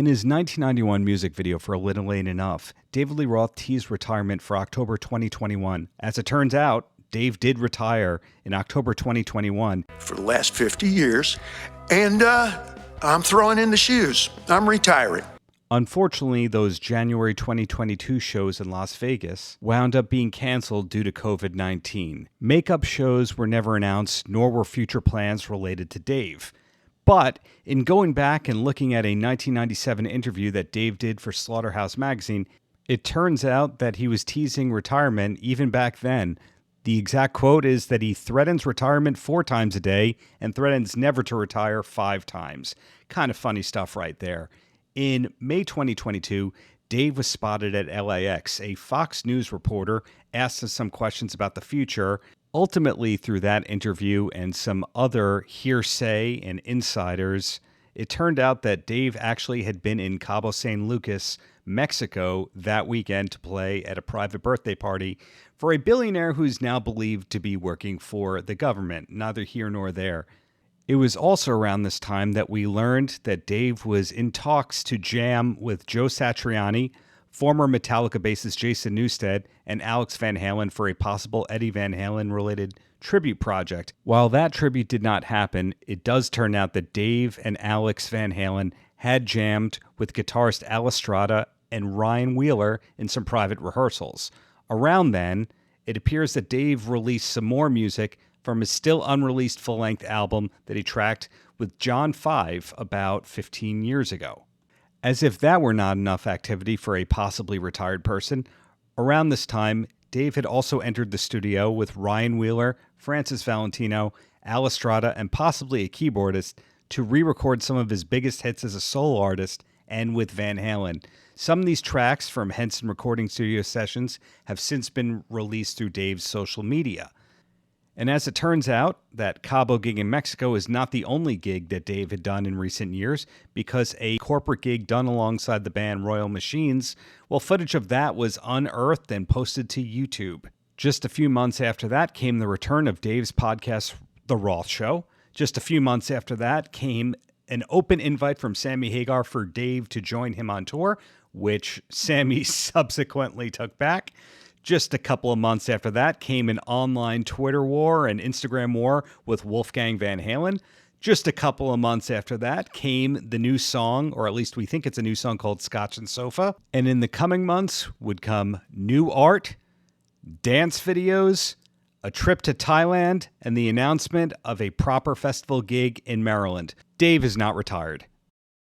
In his 1991 music video for A Little Ain't Enough, David Lee Roth teased retirement for October 2021. As it turns out, Dave did retire in October 2021. For the last 50 years, and I'm throwing in the shoes. I'm retiring. Unfortunately, those January 2022 shows in Las Vegas wound up being canceled due to COVID-19. Makeup shows were never announced, nor were future plans related to Dave. But in going back and looking at a 1997 interview that Dave did for Slaughterhouse Magazine, it turns out that he was teasing retirement even back then. The exact quote is that he threatens retirement 4 times a day and threatens never to retire 5 times. Kind of funny stuff right there. In May 2022, Dave was spotted at LAX. A Fox News reporter asked him some questions about the future. Ultimately, through that interview and some other hearsay and insiders, it turned out that Dave actually had been in Cabo San Lucas, Mexico, that weekend to play at a private birthday party for a billionaire who's now believed to be working for the government, neither here nor there. It was also around this time that we learned that Dave was in talks to jam with Joe Satriani, former Metallica bassist Jason Newsted, and Alex Van Halen for a possible Eddie Van Halen-related tribute project. While that tribute did not happen, it does turn out that Dave and Alex Van Halen had jammed with guitarist Al Estrada and Ryan Wheeler in some private rehearsals. Around then, it appears that Dave released some more music from his still unreleased full-length album that he tracked with John 5 about 15 years ago. As if that were not enough activity for a possibly retired person, around this time, Dave had also entered the studio with Ryan Wheeler, Francis Valentino, Al Estrada, and possibly a keyboardist to re-record some of his biggest hits as a solo artist and with Van Halen. Some of these tracks from Henson Recording Studio sessions have since been released through Dave's social media. And as it turns out, that Cabo gig in Mexico is not the only gig that Dave had done in recent years, because a corporate gig done alongside the band Royal Machines, well, footage of that was unearthed and posted to YouTube. Just a few months after that came the return of Dave's podcast, The Roth Show. Just a few months after that came an open invite from Sammy Hagar for Dave to join him on tour, which Sammy subsequently took back. Just a couple of months after that came an online Twitter war and Instagram war with Wolfgang Van Halen. Just a couple of months after that came the new song, or at least we think it's a new song, called Scotch and Sofa. And in the coming months would come new art, dance videos, a trip to Thailand, and the announcement of a proper festival gig in Maryland. Dave is not retired.